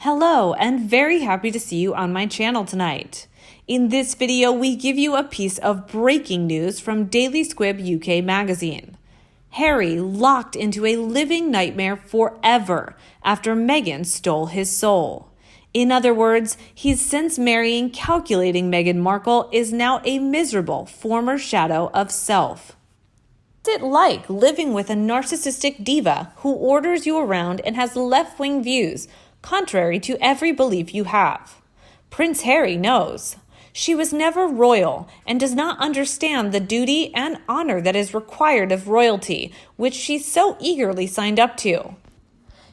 Hello, and very happy to see you on my channel tonight. In this video, we give you a piece of breaking news from Daily Squib UK magazine. Harry locked into a living nightmare forever after Meghan stole his soul. In other words, he's since marrying calculating Meghan Markle is now a miserable former shadow of self. What's it like living with a narcissistic diva who orders you around and has left-wing views contrary to every belief you have? Prince Harry knows. She was never royal and does not understand the duty and honor that is required of royalty, which she so eagerly signed up to.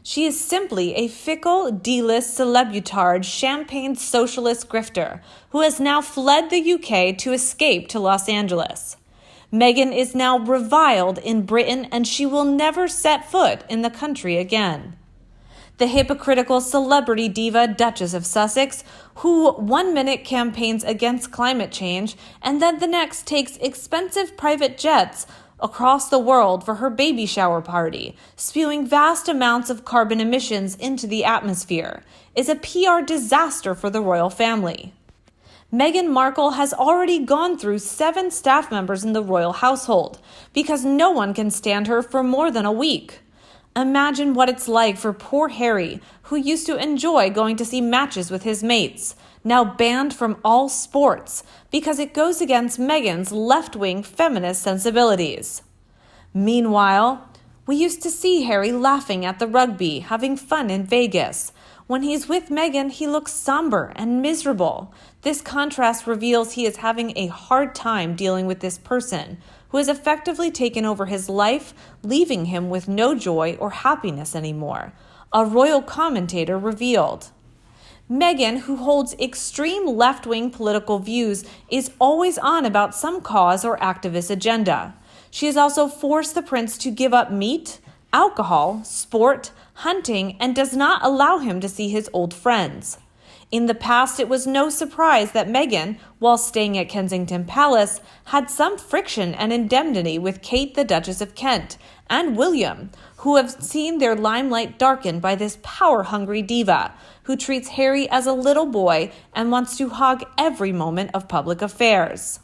She is simply a fickle, D-list celebutard champagne socialist grifter who has now fled the UK to escape to Los Angeles. Meghan is now reviled in Britain and she will never set foot in the country again. The hypocritical celebrity diva Duchess of Sussex, who 1 minute campaigns against climate change and then the next takes expensive private jets across the world for her baby shower party, spewing vast amounts of carbon emissions into the atmosphere, is a PR disaster for the royal family. Meghan Markle has already gone through 7 staff members in the royal household because no one can stand her for more than a week. Imagine what it's like for poor Harry, who used to enjoy going to see matches with his mates, now banned from all sports because it goes against Meghan's left-wing feminist sensibilities. Meanwhile, we used to see Harry laughing at the rugby, having fun in Vegas. When he's with Meghan, he looks somber and miserable. This contrast reveals he is having a hard time dealing with this person who has effectively taken over his life, leaving him with no joy or happiness anymore, a royal commentator revealed. Meghan, who holds extreme left-wing political views, is always on about some cause or activist agenda. She has also forced the prince to give up meat, alcohol, sport, hunting, and does not allow him to see his old friends. In the past, it was no surprise that Meghan, while staying at Kensington Palace, had some friction and indemnity with Kate, the Duchess of Kent, and William, who have seen their limelight darkened by this power-hungry diva, who treats Harry as a little boy and wants to hog every moment of public affairs.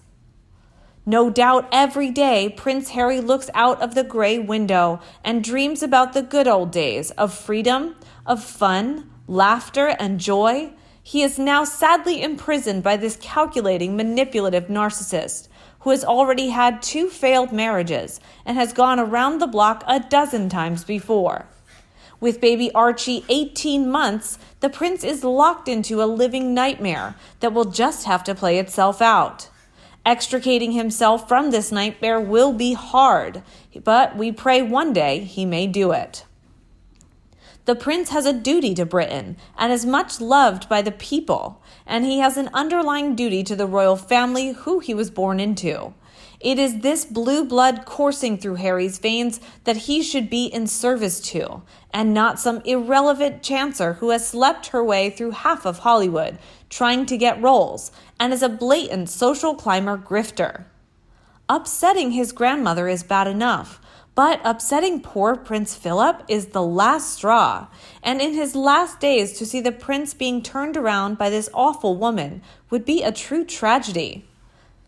No doubt every day, Prince Harry looks out of the gray window and dreams about the good old days of freedom, of fun, laughter, and joy. He is now sadly imprisoned by this calculating, manipulative narcissist who has already had 2 failed marriages and has gone around the block a dozen times before. With baby Archie 18 months, the prince is locked into a living nightmare that will just have to play itself out. Extricating himself from this nightmare will be hard, but we pray one day he may do it. The prince has a duty to Britain and is much loved by the people, and he has an underlying duty to the royal family who he was born into. It is this blue blood coursing through Harry's veins that he should be in service to, and not some irrelevant chancer who has slept her way through half of Hollywood trying to get roles and is a blatant social climber grifter. Upsetting his grandmother is bad enough, but upsetting poor Prince Philip is the last straw, and in his last days to see the prince being turned around by this awful woman would be a true tragedy.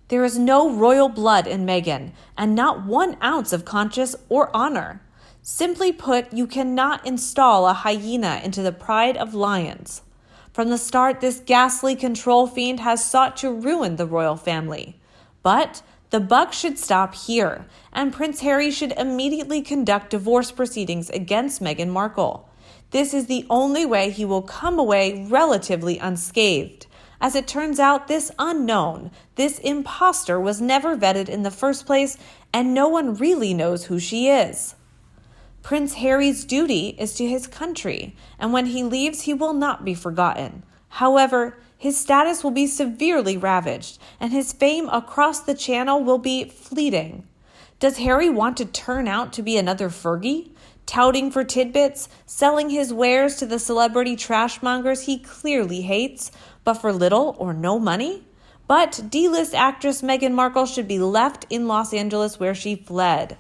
There is no royal blood in Meghan, and not 1 ounce of conscience or honor. Simply put, you cannot install a hyena into the pride of lions. From the start, this ghastly control fiend has sought to ruin the royal family. But the buck should stop here, and Prince Harry should immediately conduct divorce proceedings against Meghan Markle. This is the only way he will come away relatively unscathed. As it turns out, this unknown, this imposter was never vetted in the first place, and no one really knows who she is. Prince Harry's duty is to his country, and when he leaves, he will not be forgotten. However, his status will be severely ravaged, and his fame across the channel will be fleeting. Does Harry want to turn out to be another Fergie, touting for tidbits, selling his wares to the celebrity trashmongers he clearly hates, but for little or no money? But D-list actress Meghan Markle should be left in Los Angeles where she fled.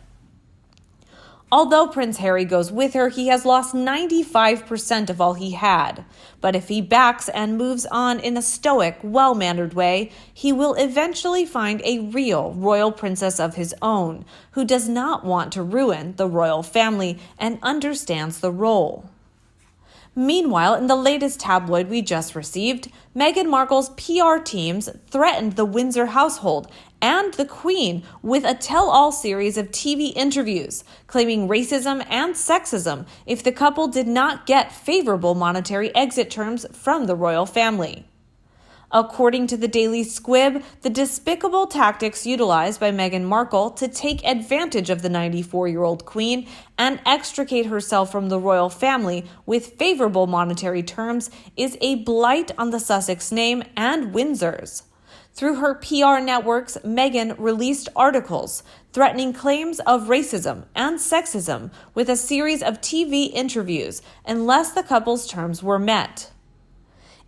Although Prince Harry goes with her, he has lost 95% of all he had. But if he backs and moves on in a stoic, well-mannered way, he will eventually find a real royal princess of his own, who does not want to ruin the royal family and understands the role. Meanwhile, in the latest tabloid we just received, Meghan Markle's PR teams threatened the Windsor household and the Queen with a tell-all series of TV interviews, claiming racism and sexism if the couple did not get favorable monetary exit terms from the royal family. According to the Daily Squib, the despicable tactics utilized by Meghan Markle to take advantage of the 94-year-old queen and extricate herself from the royal family with favorable monetary terms is a blight on the Sussex name and Windsor's. Through her PR networks, Meghan released articles threatening claims of racism and sexism with a series of TV interviews unless the couple's terms were met.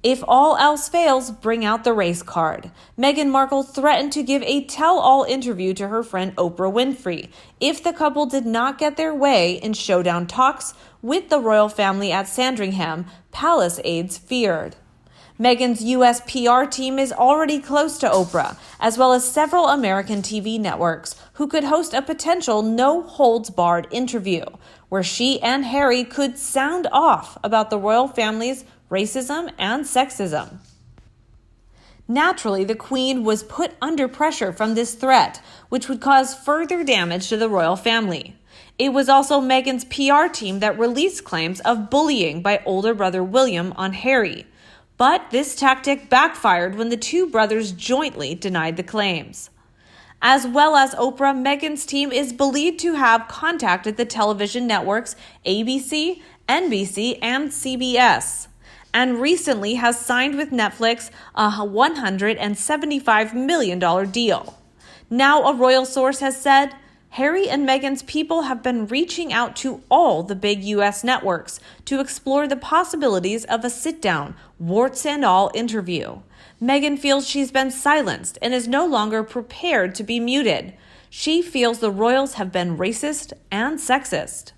If all else fails, bring out the race card. Meghan Markle threatened to give a tell-all interview to her friend Oprah Winfrey if the couple did not get their way in showdown talks with the royal family at Sandringham, palace aides feared. Meghan's U.S. PR team is already close to Oprah, as well as several American TV networks who could host a potential no-holds-barred interview, where she and Harry could sound off about the royal family's racism and sexism. Naturally, the Queen was put under pressure from this threat, which would cause further damage to the royal family. It was also Meghan's PR team that released claims of bullying by older brother William on Harry. But this tactic backfired when the two brothers jointly denied the claims. As well as Oprah, Meghan's team is believed to have contacted the television networks ABC, NBC, and CBS, and recently has signed with Netflix a $175 million deal. Now, a royal source has said, Harry and Meghan's people have been reaching out to all the big U.S. networks to explore the possibilities of a sit-down, warts and all interview. Meghan feels she's been silenced and is no longer prepared to be muted. She feels the royals have been racist and sexist.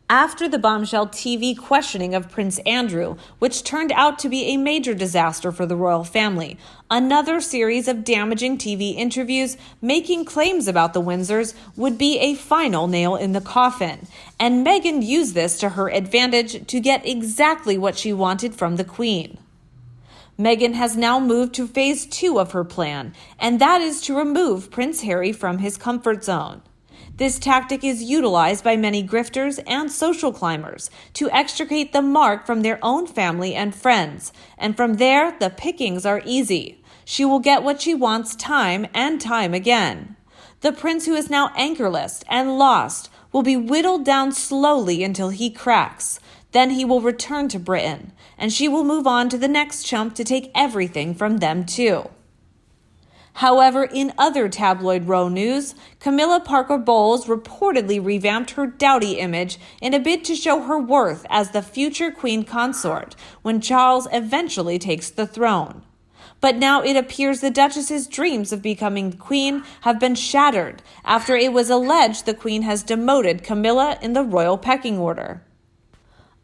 After the bombshell TV questioning of Prince Andrew, which turned out to be a major disaster for the royal family, another series of damaging TV interviews making claims about the Windsors would be a final nail in the coffin, and Meghan used this to her advantage to get exactly what she wanted from the Queen. Meghan has now moved to phase 2 of her plan, and that is to remove Prince Harry from his comfort zone. This tactic is utilized by many grifters and social climbers to extricate the mark from their own family and friends, and from there, the pickings are easy. She will get what she wants time and time again. The prince, who is now anchorless and lost, will be whittled down slowly until he cracks. Then he will return to Britain, and she will move on to the next chump to take everything from them too. However, in other tabloid row news, Camilla Parker Bowles reportedly revamped her dowdy image in a bid to show her worth as the future queen consort when Charles eventually takes the throne. But now it appears the Duchess's dreams of becoming queen have been shattered after it was alleged the queen has demoted Camilla in the royal pecking order.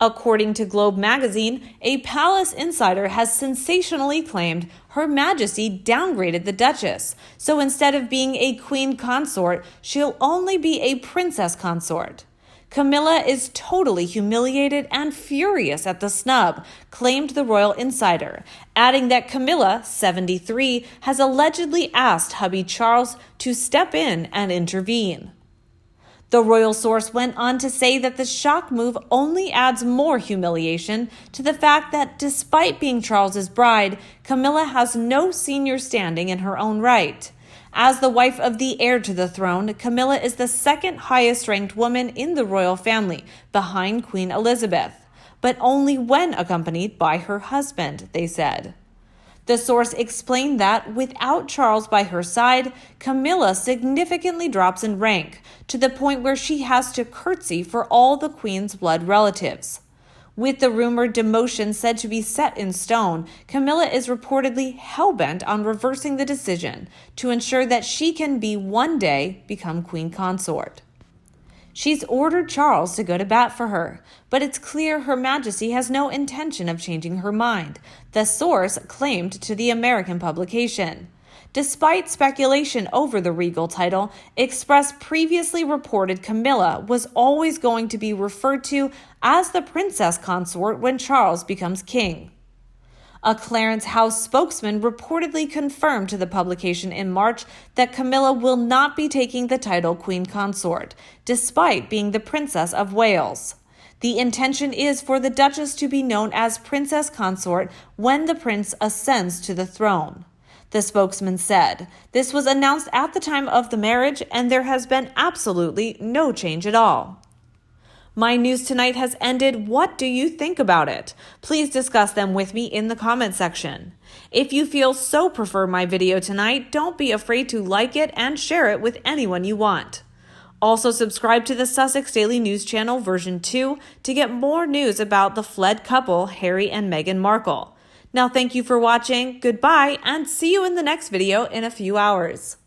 According to Globe magazine, a palace insider has sensationally claimed Her Majesty downgraded the Duchess, so instead of being a queen consort, she'll only be a princess consort. Camilla is totally humiliated and furious at the snub, claimed the royal insider, adding that Camilla, 73, has allegedly asked hubby Charles to step in and intervene. The royal source went on to say that the shock move only adds more humiliation to the fact that despite being Charles's bride, Camilla has no senior standing in her own right. As the wife of the heir to the throne, Camilla is the second highest ranked woman in the royal family, behind Queen Elizabeth, but only when accompanied by her husband, they said. The source explained that without Charles by her side, Camilla significantly drops in rank, to the point where she has to curtsy for all the Queen's blood relatives. With the rumored demotion said to be set in stone, Camilla is reportedly hell-bent on reversing the decision to ensure that she can one day become queen consort. She's ordered Charles to go to bat for her, but it's clear Her Majesty has no intention of changing her mind, the source claimed to the American publication. Despite speculation over the regal title, Express previously reported Camilla was always going to be referred to as the princess consort when Charles becomes king. A Clarence House spokesman reportedly confirmed to the publication in March that Camilla will not be taking the title Queen Consort, despite being the Princess of Wales. The intention is for the Duchess to be known as Princess Consort when the prince ascends to the throne. The spokesman said, "This was announced at the time of the marriage, and there has been absolutely no change at all." My news tonight has ended. What do you think about it? Please discuss them with me in the comment section. If you feel so prefer my video tonight, don't be afraid to like it and share it with anyone you want. Also subscribe to the Sussex Daily News Channel version 2 to get more news about the fled couple, Harry and Meghan Markle. Now thank you for watching, goodbye, and see you in the next video in a few hours.